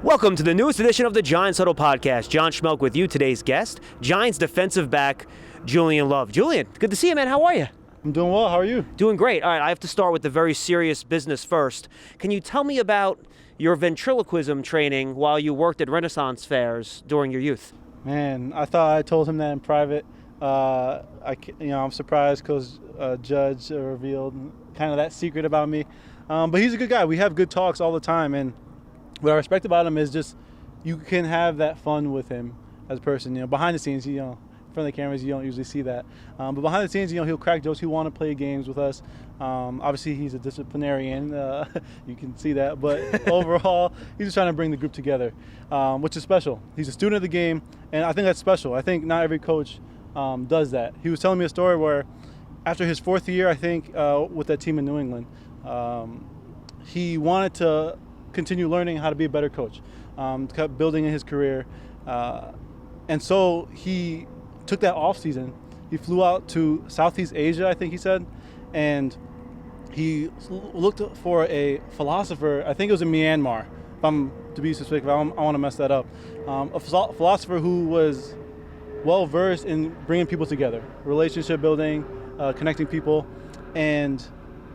Welcome to the newest edition of the Giants Huddle Podcast. John Schmeelk with you, today's guest, Giants defensive back Julian Love. Julian, good to see you, man. How are you? I'm doing well. How are you? Doing great. All right, I have to start with the very serious business first. Can you tell me about your ventriloquism training while you worked at Renaissance fairs during your youth? Man, I thought I told him that in private. I'm surprised because Judge revealed kind of that secret about me. But he's a good guy. We have good talks all the time, and what I respect about him is just you can have that fun with him as a person. You know, behind the scenes, in front of the cameras, you don't usually see that. But behind the scenes, he'll crack jokes. He'll want to play games with us. Obviously, he's a disciplinarian. You can see that. But overall, he's just trying to bring the group together, which is special. He's a student of the game, and I think that's special. I think not every coach does that. He was telling me a story where after his fourth year, I think, with that team in New England, he wanted to continue learning how to be a better coach, kept building in his career. And so he took that off season. He flew out to Southeast Asia, I think he said, and he looked for a philosopher. I think it was in Myanmar, if I'm to be specific. I want to mess that up. A philosopher who was well-versed in bringing people together, relationship building, connecting people. And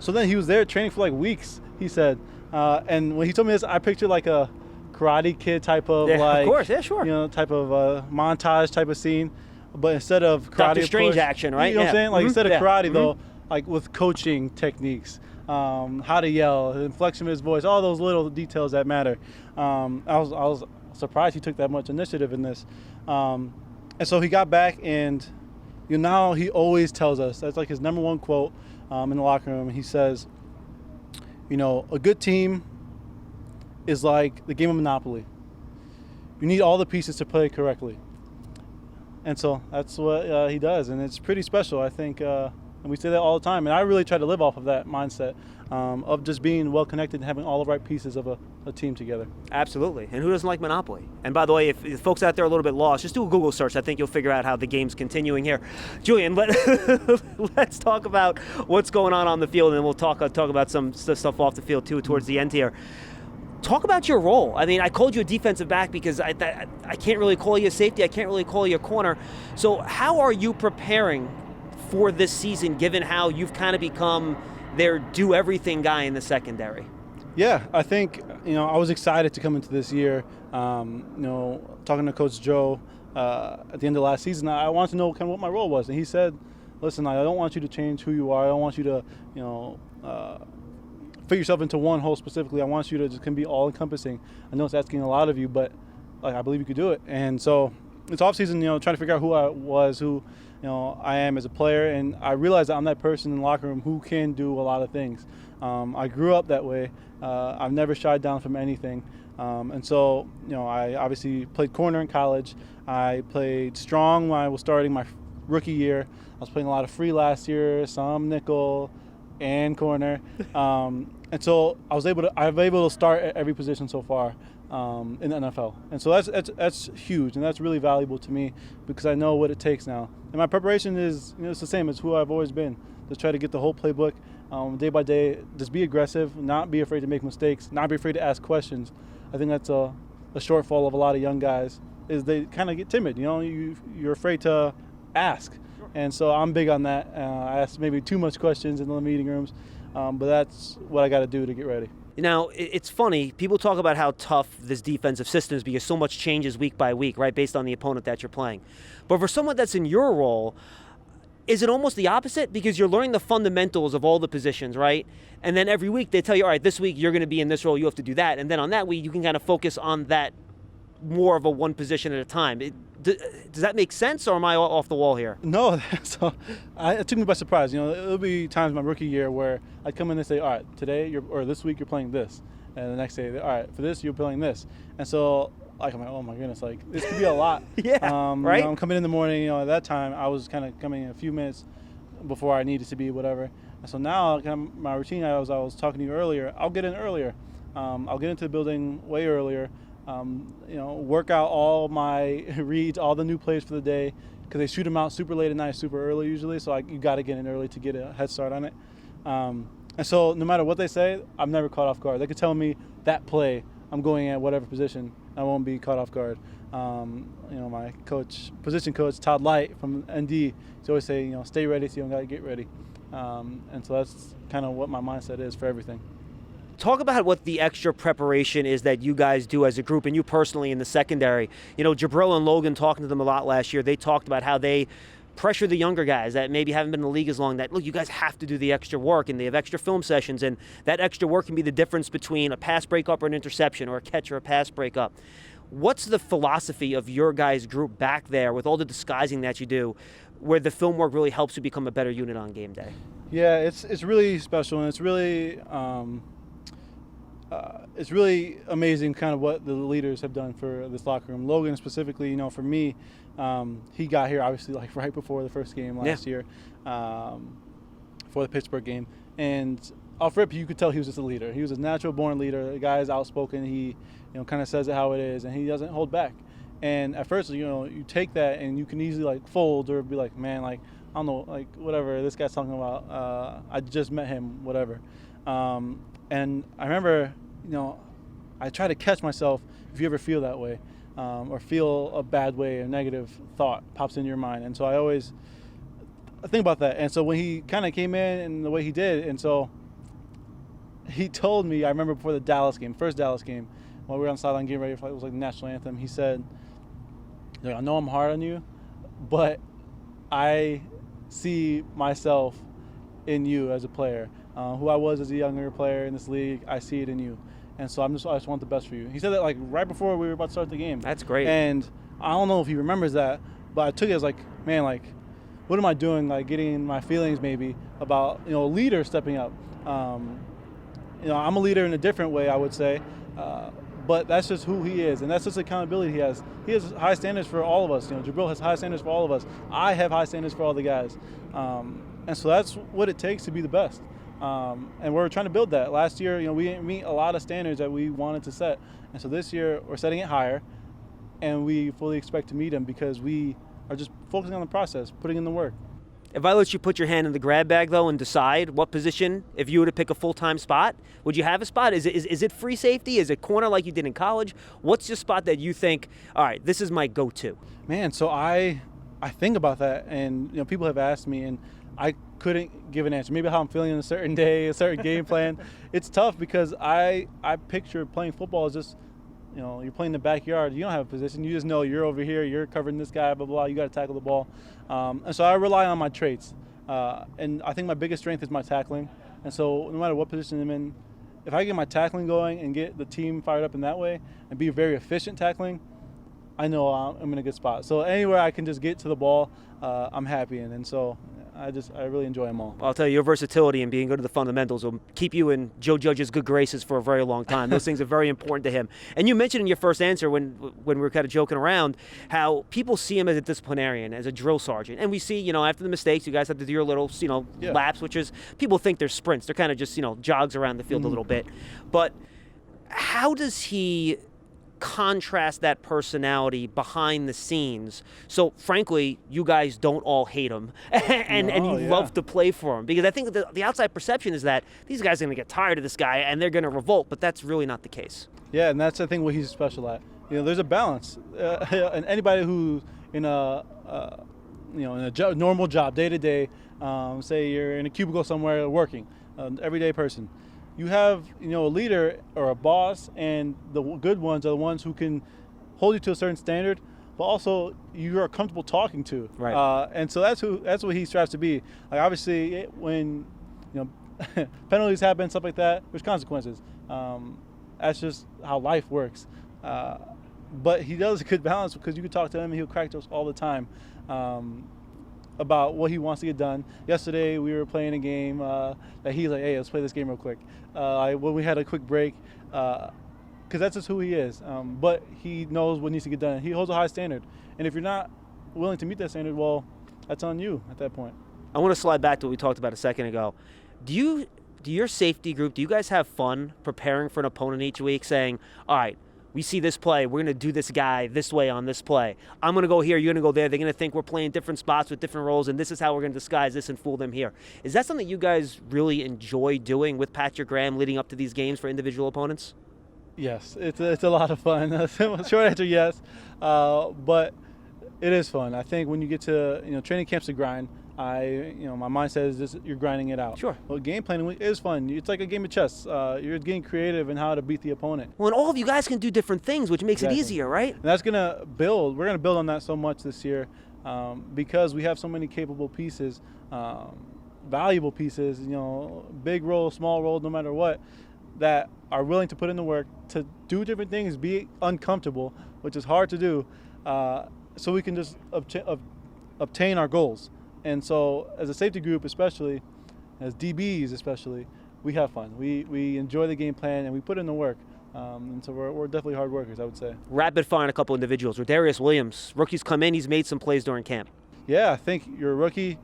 so then he was there training for like weeks, he said. And when he told me this, I pictured like a Karate Kid type of of course, yeah, sure. Type of montage type of scene. But instead of karate, Doctor Strange action, right? You know what I'm saying? Like instead of karate though, Mm-hmm. like with coaching techniques, how to yell, the inflection of his voice, all those little details that matter. I was surprised he took that much initiative in this. And so he got back, and now he always tells us, that's like his number one quote in the locker room. He says, a good team is like the game of Monopoly. You need all the pieces to play correctly. And so that's what he does, and it's pretty special, I think. And we say that all the time, and I really try to live off of that mindset of just being well-connected and having all the right pieces of a team together. Absolutely. And who doesn't like Monopoly? And by the way, if folks out there are a little bit lost, just do a Google search. I think you'll figure out how the game's continuing here. Julian, let's talk about what's going on the field, and then we'll talk about some stuff off the field, too, towards the end here. Talk about your role. I mean, I called you a defensive back because I can't really call you a safety. I can't really call you a corner. So how are you preparing for this season, given how you've kind of become their do-everything guy in the secondary? Yeah, I think, I was excited to come into this year. Talking to Coach Joe at the end of last season, I wanted to know kind of what my role was. And he said, listen, I don't want you to change who you are. I don't want you to, fit yourself into one hole specifically. I want you to just be all-encompassing. I know it's asking a lot of you, but I believe you could do it. And so it's off-season, trying to figure out who I was, who I am as a player, and I realized that I'm that person in the locker room who can do a lot of things. I grew up that way. I've never shied down from anything. And so, I obviously played corner in college. I played strong when I was starting my rookie year. I was playing a lot of free last year, some nickel and corner. And so I was able to start at every position so far in the NFL. And so that's huge, and that's really valuable to me because I know what it takes now. And my preparation is it's the same as who I've always been. Just try to get the whole playbook day by day. Just be aggressive, not be afraid to make mistakes, not be afraid to ask questions. I think that's a shortfall of a lot of young guys is they kind of get timid. You're afraid to ask. And so I'm big on that. I ask maybe too much questions in the meeting rooms, but that's what I got to do to get ready. Now, it's funny. People talk about how tough this defensive system is because so much changes week by week, right, based on the opponent that you're playing. But for someone that's in your role, is it almost the opposite? Because you're learning the fundamentals of all the positions, right? And then every week they tell you, all right, this week you're going to be in this role, you have to do that. And then on that week you can kind of focus on that more of a one position at a time. Does that make sense, or am I off the wall here? No, so it took me by surprise. There'll be times my rookie year where I'd come in and say, all right, today or this week you're playing this, and the next day, all right, for this you're playing this, and so I'm like, oh my goodness, this could be a lot. Yeah, right. I'm coming in the morning. At that time I was kind of coming in a few minutes before I needed to be, whatever. And so now, kind of my routine, I was talking to you earlier. I'll get in earlier. I'll get into the building way earlier. Work out all my reads, all the new plays for the day, because they shoot them out super late at night, super early usually. So you got to get in early to get a head start on it. And so no matter what they say, I'm never caught off guard. They could tell me that play I'm going at whatever position. I won't be caught off guard. My position coach, Todd Light from ND, he's always say, stay ready so you don't got to get ready. And so that's kind of what my mindset is for everything. Talk about what the extra preparation is that you guys do as a group and you personally in the secondary. Jabril and Logan, talking to them a lot last year, they talked about how they pressure the younger guys that maybe haven't been in the league as long, that, look, you guys have to do the extra work, and they have extra film sessions, and that extra work can be the difference between a pass breakup or an interception, or a catch or a pass breakup. What's the philosophy of your guys' group back there with all the disguising that you do, where the film work really helps you become a better unit on game day? Yeah, it's really special, and it's really amazing kind of what the leaders have done for this locker room. Logan specifically, for me, he got here obviously like right before the first game last year, for the Pittsburgh game. And off rip, you could tell he was just a leader. He was a natural born leader. The guy is outspoken. He, kind of says it how it is, and he doesn't hold back. And at first, you take that and you can easily like fold or be like, man, like, I don't know, like whatever this guy's talking about. I just met him, whatever. And I remember, I try to catch myself if you ever feel that way, or feel a bad way, a negative thought pops in your mind. And so I think about that. And so when he kind of came in and the way he did, and so he told me, I remember before the first Dallas game, while we were on the sideline getting ready for it was like the national anthem, he said, I know I'm hard on you, but I see myself in you as a player. Who I was as a younger player in this league, I see it in you. And so I just want the best for you. He said that like right before we were about to start the game. That's great. And I don't know if he remembers that, but I took it as like, man, like, what am I doing? Like getting in my feelings maybe about, a leader stepping up. I'm a leader in a different way, I would say. But that's just who he is, and that's just accountability he has. He has high standards for all of us. Jabril has high standards for all of us. I have high standards for all the guys. And so that's what it takes to be the best. And we're trying to build that. Last year, we didn't meet a lot of standards that we wanted to set. And so this year, we're setting it higher, and we fully expect to meet them because we are just focusing on the process, putting in the work. If I let you put your hand in the grab bag, though, and decide what position, if you were to pick a full-time spot, would you have a spot? Is it free safety? Is it corner like you did in college? What's your spot that you think, all right, this is my go-to? Man, so I think about that, and people have asked me, and I couldn't give an answer. Maybe how I'm feeling on a certain day, a certain game plan. It's tough because I picture playing football as just, you're playing in the backyard. You don't have a position. You just know you're over here. You're covering this guy, blah, blah, blah. You got to tackle the ball. And so I rely on my traits. And I think my biggest strength is my tackling. And so no matter what position I'm in, if I get my tackling going and get the team fired up in that way and be very efficient tackling, I know I'm in a good spot. So anywhere I can just get to the ball, I'm happy in. And so I really enjoy them all. Well, I'll tell you, your versatility and being good at the fundamentals will keep you in Joe Judge's good graces for a very long time. Those things are very important to him. And you mentioned in your first answer when we were kind of joking around how people see him as a disciplinarian, as a drill sergeant. And we see, after the mistakes, you guys have to do your little, laps, which is, people think they're sprints. They're kind of just, jogs around the field a little bit. But how does he contrast that personality behind the scenes? So frankly, you guys don't all hate him and you love to play for him, because I think the outside perception is that these guys are going to get tired of this guy and they're going to revolt, but that's really not the case. Yeah, and that's I think what he's special at. There's a balance, and anybody who in a normal job, day to day, say you're in a cubicle somewhere working, an everyday person. You have, a leader or a boss, and the good ones are the ones who can hold you to a certain standard, but also you are comfortable talking to. Right. And so that's what he strives to be. Like obviously, when penalties happen, stuff like that, there's consequences. That's just how life works. But he does a good balance because you can talk to him and he'll crack jokes all the time. About what he wants to get done. Yesterday we were playing a game that he's like, hey, let's play this game real quick. When we had a quick break, because that's just who he is. But he knows what needs to get done. He holds a high standard. And if you're not willing to meet that standard, well, that's on you at that point. I want to slide back to what we talked about a second ago. Do your safety group, do you guys have fun preparing for an opponent each week, saying, all right, we see this play, we're going to do this guy this way on this play. I'm going to go here, you're going to go there. They're going to think we're playing different spots with different roles, and this is how we're going to disguise this and fool them here. Is that something you guys really enjoy doing with Patrick Graham leading up to these games for individual opponents? Yes, it's a lot of fun. Short answer, yes, but it is fun. I think when you get to training camps to grind, my mindset is this: you're grinding it out. Sure. Well, game planning is fun. It's like a game of chess. You're getting creative in how to beat the opponent. Well, and all of you guys can do different things, which makes it easier, right? And that's gonna build. We're gonna build on that so much this year because we have so many capable pieces, valuable pieces. Big role, small role, no matter what, that are willing to put in the work to do different things, be uncomfortable, which is hard to do, so we can just obtain our goals. And so as a safety group, especially, as DBs especially, we have fun. We enjoy the game plan and we put in the work. And so we're definitely hard workers, I would say. Rapid fire on a couple individuals. Rodarius Williams, rookie's come in, he's made some plays during camp. Yeah, I think you're a rookie,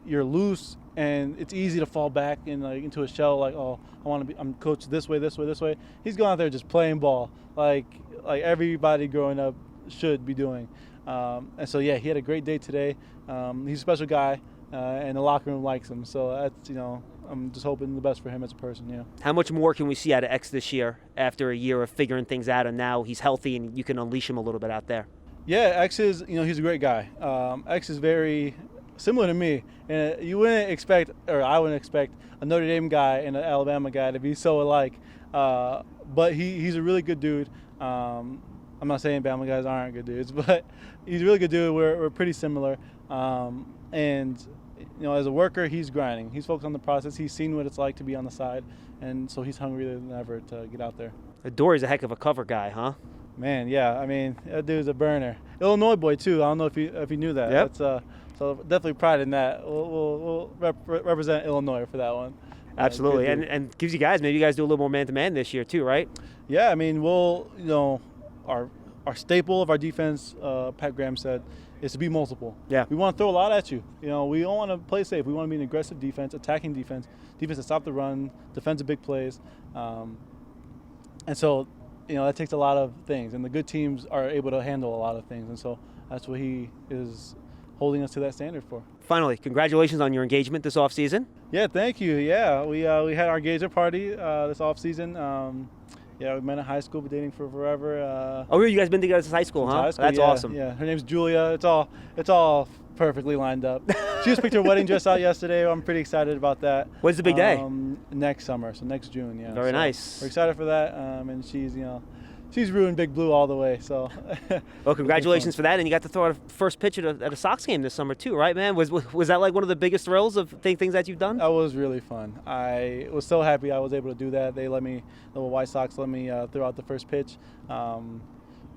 you're loose, and it's easy to fall back into a shell like, oh, I'm coached this way. He's going out there just playing ball like everybody growing up should be doing. And so yeah, he had a great day today. He's a special guy, and the locker room likes him. So that's I'm just hoping the best for him as a person. Yeah. How much more can we see out of X this year after a year of figuring things out, and now he's healthy and you can unleash him a little bit out there? Yeah, X is he's a great guy. X is very similar to me, and you wouldn't expect, or I wouldn't expect, a Notre Dame guy and an Alabama guy to be so alike. But he's a really good dude. I'm not saying Bama guys aren't good dudes, but he's a really good dude. We're pretty similar. And as a worker, he's grinding. He's focused on the process. He's seen what it's like to be on the side, and so he's hungrier than ever to get out there. Dory's a heck of a cover guy, huh? Man, yeah. I mean, that dude's a burner. Illinois boy too. I don't know if you knew that. Yep. That's, so definitely pride in that. We'll represent Illinois for that one. Absolutely, and gives you guys, maybe you guys do a little more man-to-man this year too, right? Yeah, I mean, our staple of our defense, Pat Graham said, is to be multiple. Yeah. We want to throw a lot at you. We don't want to play safe. We want to be an aggressive defense, attacking defense that stop the run, defends the big plays. And so, that takes a lot of things. And the good teams are able to handle a lot of things. And so that's what he is holding us to that standard for. Finally, congratulations on your engagement this offseason. Yeah, thank you. Yeah, we had our engagement party this offseason. Yeah, we met in high school, been dating for forever. Oh, really? You guys been together since high school, huh? High school, That's yeah, awesome. Yeah, her name's Julia. It's all perfectly lined up. She just picked her wedding dress out yesterday. I'm pretty excited about that. When's the big day? Next summer, so next June. Yeah. Very nice. We're excited for that, and she's ruined Big Blue all the way. So. Well, congratulations for that, and you got to throw out a first pitch at a Sox game this summer too, right, man? Was that like one of the biggest thrills of things that you've done? That was really fun. I was so happy I was able to do that. The White Sox let me throw out the first pitch.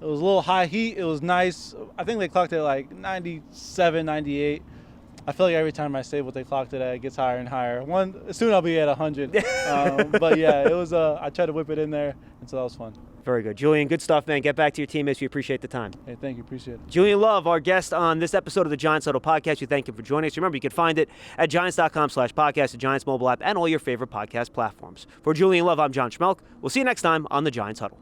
It was a little high heat. It was nice. I think they clocked it like 97, 98. I feel like every time I say what they clocked it at, it gets higher and higher. Soon I'll be at 100. But yeah, it was. I tried to whip it in there, and so that was fun. Very good. Julian, good stuff, man. Get back to your teammates. We appreciate the time. Hey, thank you. Appreciate it. Julian Love, our guest on this episode of the Giants Huddle podcast. We thank him for joining us. Remember, you can find it at giants.com/podcast, the Giants mobile app, and all your favorite podcast platforms. For Julian Love, I'm John Schmeelk. We'll see you next time on the Giants Huddle.